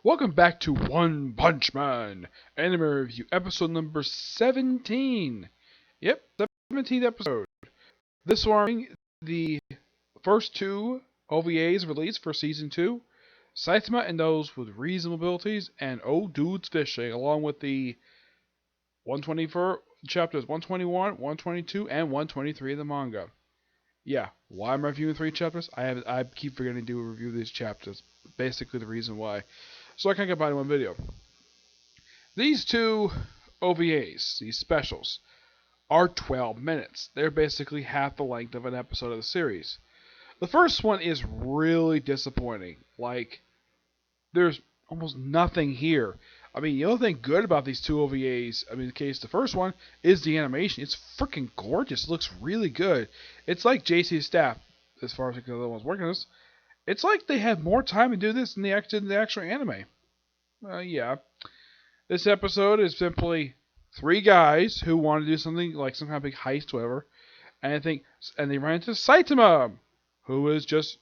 Welcome back to One Punch Man Anime Review, episode number 17. Yep, 17th episode. This morning, the first two OVAs released for Season 2, Saitama and those with reasonable abilities, and Old Dudes Fishing, along with the 124 chapters 121, 122, and 123 of the manga. Yeah, why am I reviewing 3 chapters? I keep forgetting to do a review of these chapters. Basically the reason why. So I can't get by in one video. These two OVAs, these specials, are 12 minutes. They're basically half the length of an episode of the series. The first one is really disappointing. Like, there's almost nothing here. I mean, the only thing good about these two OVAs, in the case the first one, is the animation. It's freaking gorgeous. It looks really good. It's like JC's staff, as far as the other ones working on this. It's like they had more time to do this than the actual anime. Yeah. This episode is simply 3 guys who want to do something like some kind of big heist, whatever, and they run into Saitama, who is just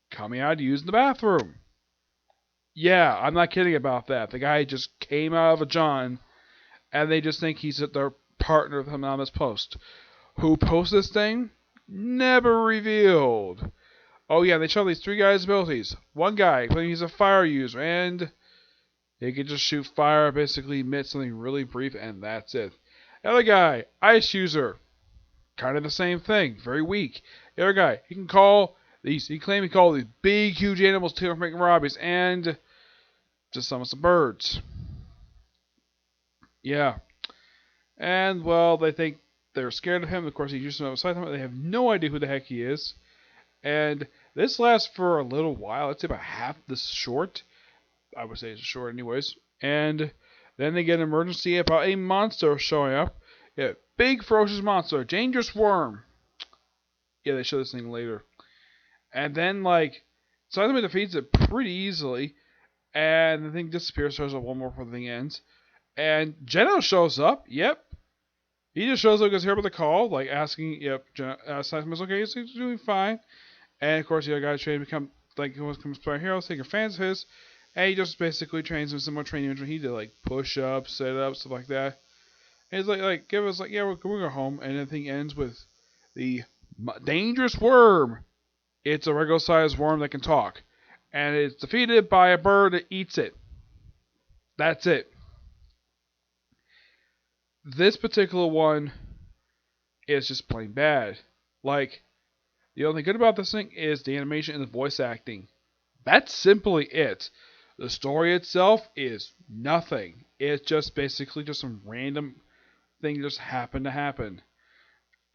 coming out to use the bathroom. Yeah, I'm not kidding about that. The guy just came out of a John, and they just think he's their partner of him on this post. Who posted this thing? Never revealed. Oh yeah, they show these 3 guys' abilities. One guy, claiming he's a fire user, and he can just shoot fire, basically emit something really brief, and that's it. The other guy, ice user, kind of the same thing, very weak. The other guy, he can call these big, huge animals to make robberies, and just summon some birds. Yeah. And, well, they think they're scared of him. Of course, he's used to Saitama. They have no idea who the heck he is. And this lasts for a little while. It's about half this short. I would say it's short anyways. And then they get an emergency about a monster showing up. Yeah, big ferocious monster, dangerous worm. Yeah, they show this thing later. And then, Saitama defeats it pretty easily. And the thing disappears, shows up one more before the thing ends. And Geno shows up. Yep. He just shows up because he heard about the call, asking, Saitama's okay, he's doing fine. And of course, the other guy trained to become, he becomes player heroes, taking fans of his. And he just basically trains him similar training when he did, push-ups, sit-ups, stuff like that. And he's give us, yeah, we're going to go home. And the thing ends with the dangerous worm. It's a regular-sized worm that can talk. And it's defeated by a bird that eats it. That's it. This particular one is just plain bad. The only thing good about this thing is the animation and the voice acting. That's simply it. The story itself is nothing. It's just basically just some random thing that just happened to happen.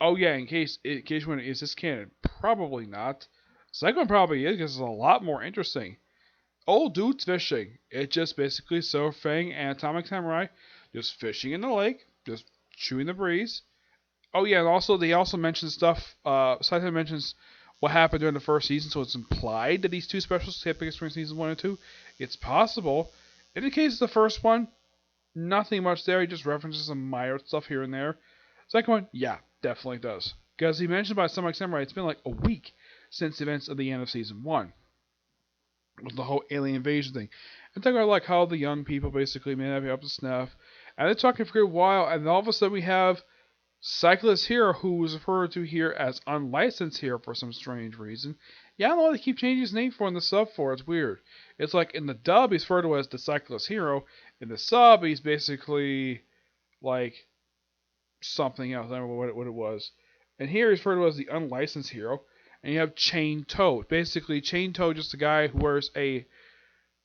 Oh yeah, in case you wonder, is this canon? Probably not. Second one probably is because it's a lot more interesting. Old Dudes Fishing. It's just basically So Fang and Atomic Samurai just fishing in the lake, just chewing the breeze. Oh yeah, and also they also mention stuff. Saitama mentions what happened during the first season, so it's implied that these 2 specials take place between seasons 1 and 2. It's possible. In the case of the first one, nothing much there. He just references some minor stuff here and there. Second one, yeah, definitely does. Because he mentioned about Atomic Samurai, it's been like a week since the events of the end of season 1. With the whole alien invasion thing. And talking about how the young people basically may not be up to snuff. And they're talking for a while, and all of a sudden we have Cyclist Hero, who is referred to here as Unlicensed Hero for some strange reason. Yeah, I don't know why they keep changing his name for in the sub for. It's weird. It's like in the dub he's referred to as the Cyclist Hero. In the sub he's basically something else. I don't know what it was. And here he's referred to as the Unlicensed Hero. And you have Chain Toad. Basically, Chain Toad is just a guy who wears a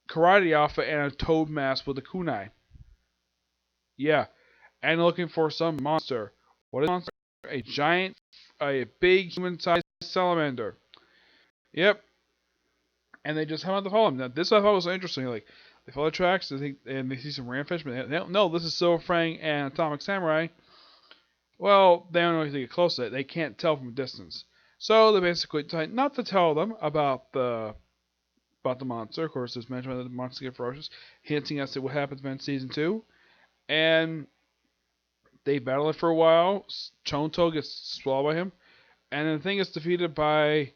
karate outfit and a toad mask with a kunai. Yeah. And looking for some monster. What is a monster? A big human-sized salamander. Yep. And they just have to follow him. Now, this I thought was interesting. They follow the tracks, and they see some ramfish, but they don't know this is Silver Fang and Atomic Samurai. Well, they don't know if they get close to it. They can't tell from a distance. So they basically decide not to tell them about the monster. Of course, it's mentioned that the monster get ferocious, hinting us at what happens in season 2. And they battle it for a while. Chonto gets swallowed by him. And the thing is defeated by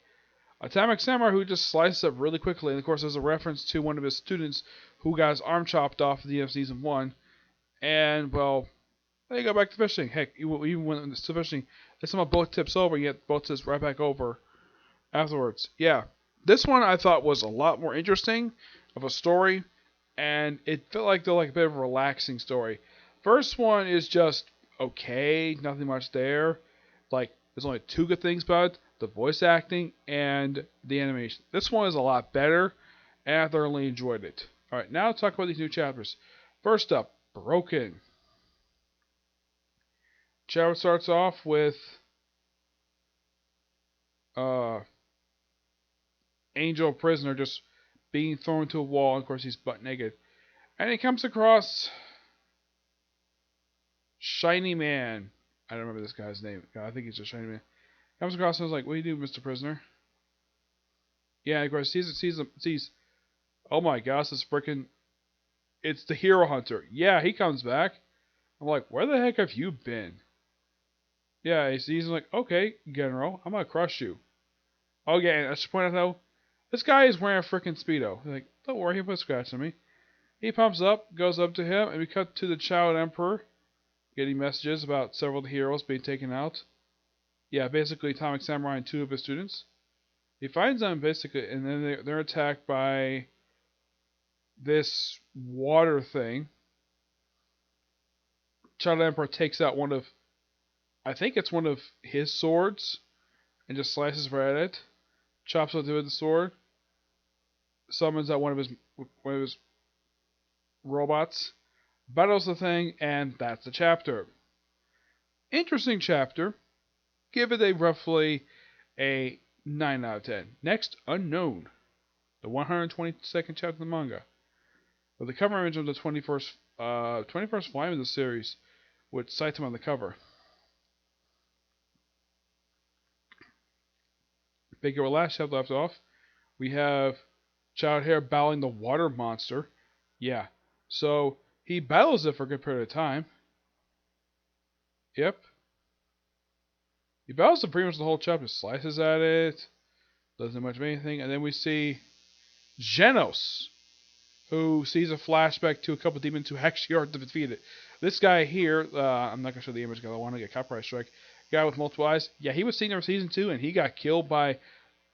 Atomic Samurai who just slices up really quickly. And of course, there's a reference to one of his students who got his arm chopped off at the end of season 1. And, well, they go back to fishing. Heck, even when it's fishing, if somehow boat tips over, yet boat tips right back over afterwards. Yeah. This one I thought was a lot more interesting of a story, and it felt like a bit of a relaxing story. First one is just okay, nothing much there. Like, there's only 2 good things about it: the voice acting and the animation. This one is a lot better, and I thoroughly enjoyed it. Alright, now let's talk about these new chapters. First up, Broken. Chapter starts off with Angel prisoner just being thrown to a wall, and of course he's butt naked. And he comes across Shiny Man. I don't remember this guy's name. I think he's just Shiny Man. Comes across and is like, "What do you do, Mr. Prisoner?" Yeah, of course sees. Oh my gosh, it's the Hero Hunter. Yeah, he comes back. I'm like, where the heck have you been? Yeah, he's like, okay, General, I'm gonna crush you. Okay, and I should point out though, this guy is wearing a freaking Speedo. He's like, don't worry, he'll put a scratch on me. He pumps up, goes up to him, and we cut to the Child Emperor, getting messages about several of the heroes being taken out. Yeah, basically Atomic Samurai and 2 of his students. He finds them basically, and then they're attacked by this water thing. Child Emperor takes out I think it's one of his swords, and just slices right at it. Chops it with the sword. Summons out one of his robots. Battles the thing, and that's the chapter. Interesting chapter. Give it roughly a 9 out of 10. Next, Unknown. The 122nd chapter of the manga. With the cover image of the 21st volume of the series, with Saitama on the cover. Big last chapter left off. We have Child Hair battling the water monster. Yeah. So he battles it for a good period of time. Yep. He battles it pretty much the whole chapter. Slices at it. Doesn't much of anything. And then we see Genos, who sees a flashback to a couple demons who actually are defeated. This guy here, I'm not going to show the image because I want to get copyright strike. Guy with multiple eyes. Yeah, he was seen in season 2, and he got killed by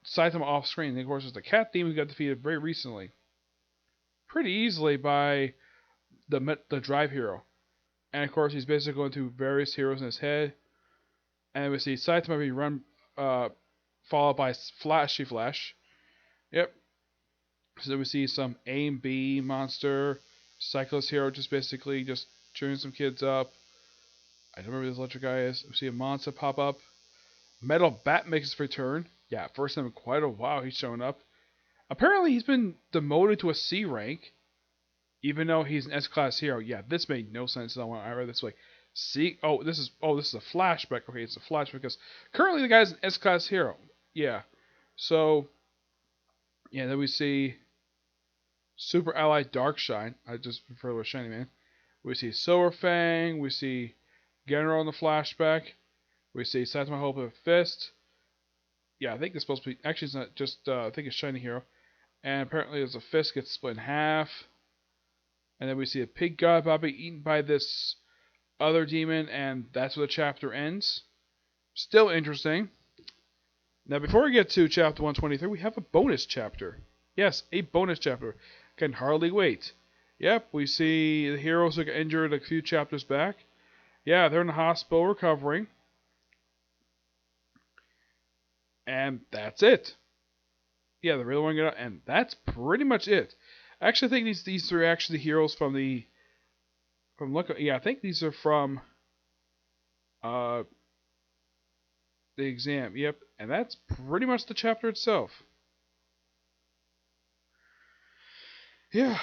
Saitama off screen. And of course, it's the cat demon who got defeated very recently. Pretty easily by the Drive Hero. And of course, he's basically going through various heroes in his head. And we see Saitama be followed by Flashy Flash. Yep. So then we see some A and B monster, Cyclist Hero just basically just cheering some kids up. I don't remember who this electric guy is. We see a monster pop up. Metal Bat makes his return. Yeah, first time in quite a while he's showing up. Apparently he's been demoted to a C rank, even though he's an S-class hero. Yeah, this made no sense. I read this way. See, this is a flashback. Okay, it's a flashback because currently the guy's an S-class hero. Yeah, so yeah, then we see Super Ally Darkshine. I just refer to as Shiny Man. We see Silver Fang. We see General in the flashback. We see Saitama Hope with a Fist. Yeah, I think it's supposed to be. Actually, it's not just. I think it's Shiny Hero. And apparently, there's a fist gets split in half. And then we see a pig god about being eaten by this other demon, and that's where the chapter ends. Still interesting. Now, before we get to chapter 123, we have a bonus chapter. Yes, a bonus chapter. Can hardly wait. Yep, we see the heroes who got injured a few chapters back. Yeah, they're in the hospital recovering. And that's it. Yeah, they really want to get out, and that's pretty much it. I actually think these are actually the heroes from I think these are from the exam. Yep, and that's pretty much the chapter itself. Yeah.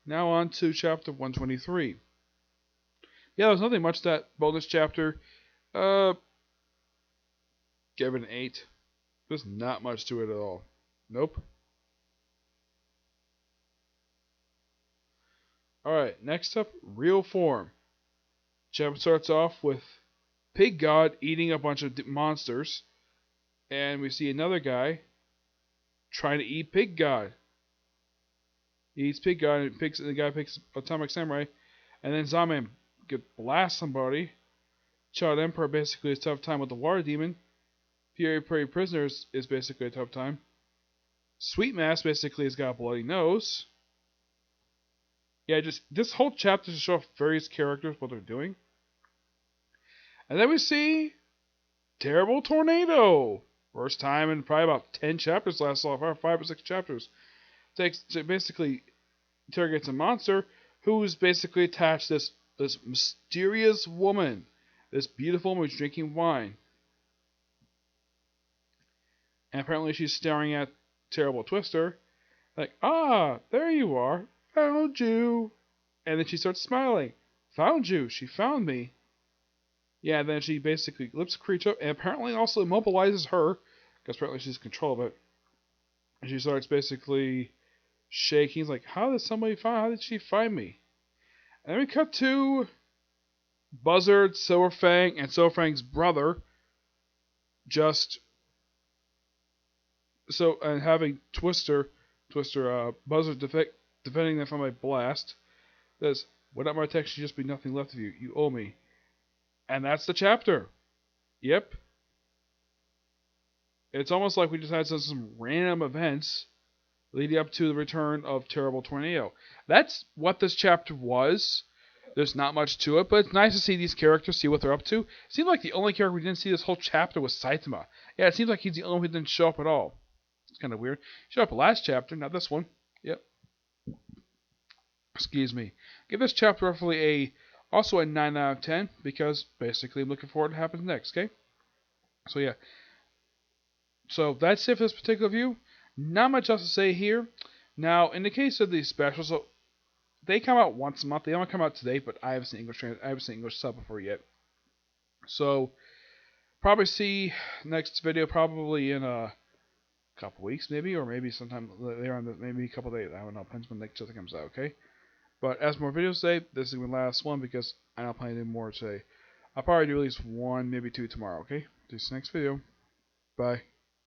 Now on to chapter 123. Yeah, there's nothing much to that bonus chapter. Give it an 8. There's not much to it at all. Nope. Alright, next up, Real Form. Chapter starts off with Pig God eating a bunch of monsters. And we see another guy trying to eat Pig God. He eats Pig God, and the guy picks Atomic Samurai, and then Zombie blasts somebody. Child Emperor basically has a tough time with the Water Demon. Fury Prairie Prisoners is basically a tough time. Sweet Mass basically has got a bloody nose. Yeah, just this whole chapter to show off various characters, what they're doing. And then we see Terrible Tornado. First time in probably about 10 chapters last so far, 5 or 6 chapters. Basically interrogates a monster who's basically attached to this mysterious woman. This beautiful woman who's drinking wine. And apparently she's staring at Terrible Twister. Like, ah, there you are. Found you. And then she starts smiling. Found you. She found me. Yeah, then she basically lifts the creature up and apparently also immobilizes her. Because apparently she's in control of it. And she starts basically shaking. He's like, how did she find me? And then we cut to Buzzard, Silverfang, and Silverfang's brother. And having Buzzard defending them from a blast. Says, without my text, should just be nothing left of you. You owe me. And that's the chapter. Yep. It's almost like we just had some random events leading up to the return of Terrible Tornado. That's what this chapter was. There's not much to it, but it's nice to see these characters, see what they're up to. It seems like the only character we didn't see this whole chapter was Saitama. Yeah, it seems like he's the only one who didn't show up at all. It's kind of weird. He showed up last chapter, not this one. Yep. Excuse me. Give this chapter roughly also a 9 out of 10, because basically I'm looking forward to what happens next, okay? So yeah. So that's it for this particular view. Not much else to say here. Now, in the case of these specials, so they come out once a month. They don't come out today, but I haven't seen English sub before yet. So probably see next video probably in a couple weeks, maybe, or maybe sometime later on, maybe a couple days. I don't know. Depends when next other comes out. Okay. But as more videos today, this is the last one because I'm not planning to do more today. I'll probably do at least one, maybe two tomorrow. Okay. Do this next video. Bye.